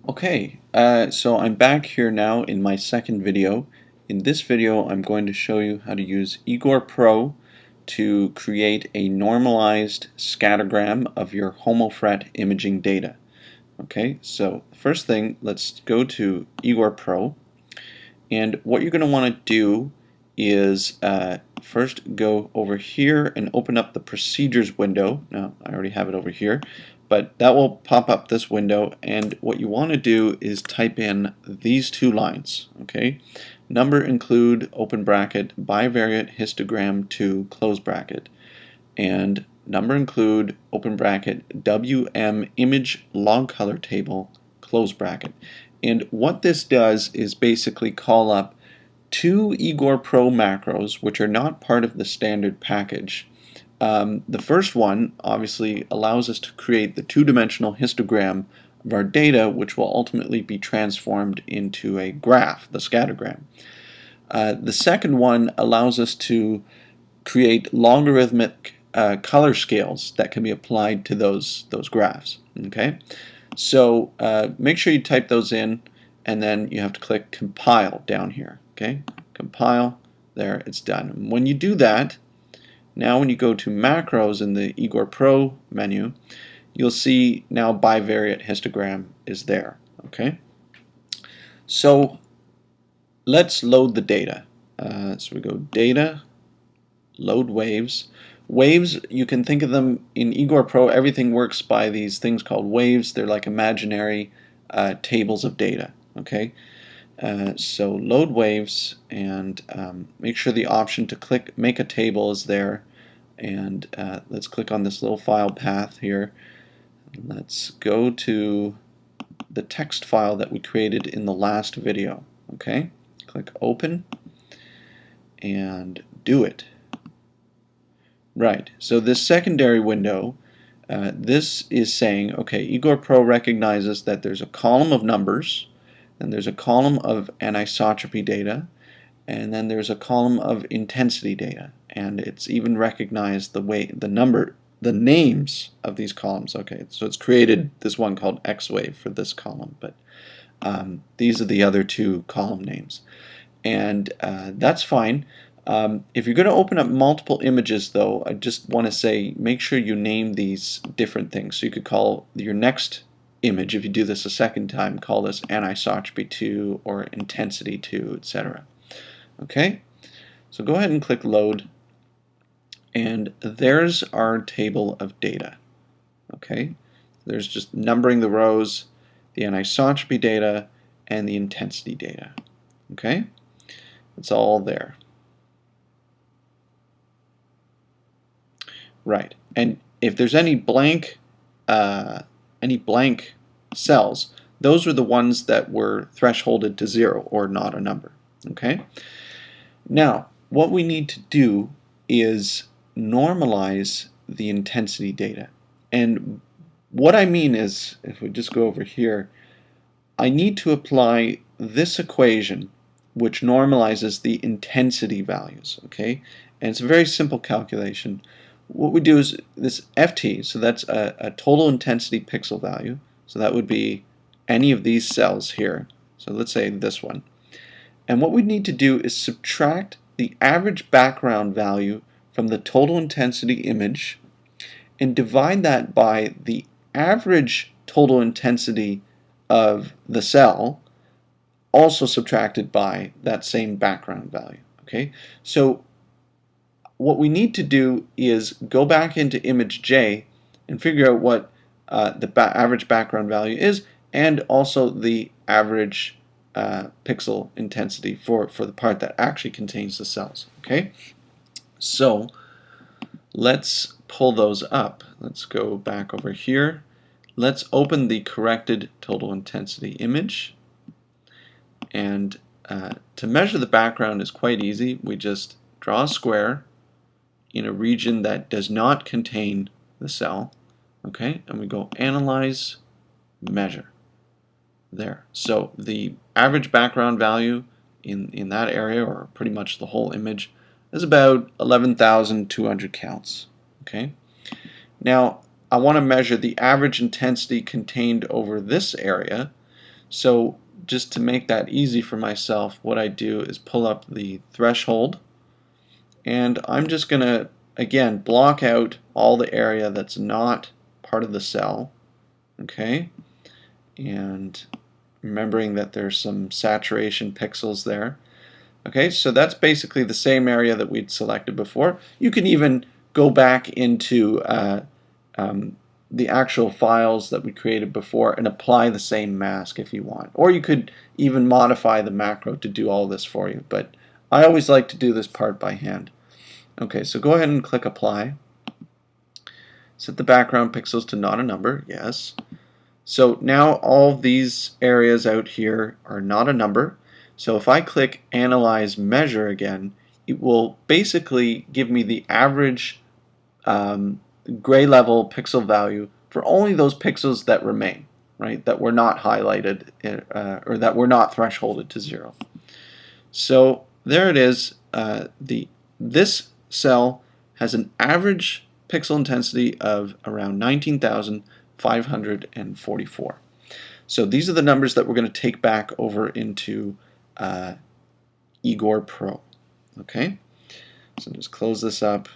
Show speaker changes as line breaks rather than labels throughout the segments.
Okay, so I'm back here now in my second video. In this video, I'm going to show you how to use Igor Pro to create a normalized scattergram of your homofret imaging data. Okay, so first thing, let's go to Igor Pro, and what you're going to want to do is first go over here and open up the procedures window. Now, I already have it over here, but that will pop up this window, and what you want to do is type in these two lines, okay? Number include, open bracket, bivariate histogram to, close bracket, and number include, open bracket, WM image log color table, close bracket. And what this does is basically call up two Igor Pro macros, which are not part of the standard package. The first one obviously allows us to create the two-dimensional histogram of our data, which will ultimately be transformed into a graph, the scattergram. The second one allows us to create logarithmic color scales that can be applied to those graphs. Okay, so make sure you type those in, and then you have to click compile down here. Okay, compile, there, it's done. And when you do that, now when you go to macros in the Igor Pro menu, you'll see now bivariate histogram is there. Okay, so let's load the data. So we go data, load waves. Waves, you can think of them in Igor Pro, everything works by these things called waves. They're like imaginary tables of data. Okay, so load waves, and make sure the option to click make a table is there, and let's click on this little file path here. Let's go to the text file that we created in the last video. Okay, click open and do it. Right, so this secondary window, this is saying, okay, Igor Pro recognizes that there's a column of numbers, and there's a column of anisotropy data, and then there's a column of intensity data, and it's even recognized the names of these columns. Okay, so it's created this one called X-wave for this column, but these are the other two column names, and that's fine. If you're going to open up multiple images, though, I just want to say make sure you name these different things. So you could call your next image, if you do this a second time, call this anisotropy 2 or intensity 2, etc. Okay, so go ahead and click load, and there's our table of data. Okay, there's just numbering the rows, the anisotropy data, and the intensity data. Okay, it's all there. Right, and if there's any blank cells, those are the ones that were thresholded to 0 or not a number. Okay. Now, what we need to do is normalize the intensity data, and what I mean is, if we just go over here, I need to apply this equation which normalizes the intensity values. Okay, and it's a very simple calculation. What we do is this FT, so that's a total intensity pixel value, so that would be any of these cells here, so let's say this one, and what we need to do is subtract the average background value from the total intensity image and divide that by the average total intensity of the cell, also subtracted by that same background value. Okay, so what we need to do is go back into image J and figure out what the average background value is, and also the average pixel intensity for the part that actually contains the cells. Okay, so let's pull those up. Let's go back over here. Let's open the corrected total intensity image, and to measure the background is quite easy. We just draw a square in a region that does not contain the cell, okay, and we go analyze, measure. There. So the average background value in that area, or pretty much the whole image, is about 11,200 counts. Okay. Now I want to measure the average intensity contained over this area, So just to make that easy for myself, what I do is pull up the threshold, and I'm just going to, again, block out all the area that's not part of the cell, okay? And remembering that there's some saturation pixels there. Okay, so that's basically the same area that we'd selected before. You can even go back into the actual files that we created before and apply the same mask if you want. Or you could even modify the macro to do all this for you, but I always like to do this part by hand. Okay, so go ahead and click Apply. Set the background pixels to not a number, yes. So now all of these areas out here are not a number. So if I click Analyze Measure again, it will basically give me the average gray level pixel value for only those pixels that remain, right? That were not highlighted or that were not thresholded to 0. So there it is. This cell has an average pixel intensity of around 19,544. So these are the numbers that we're going to take back over into Igor Pro. Okay, so just close this up,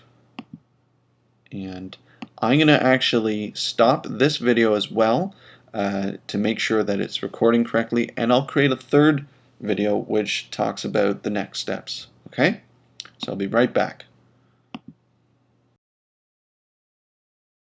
and I'm going to actually stop this video as well to make sure that it's recording correctly, and I'll create a third video which talks about the next steps. Okay, so I'll be right back.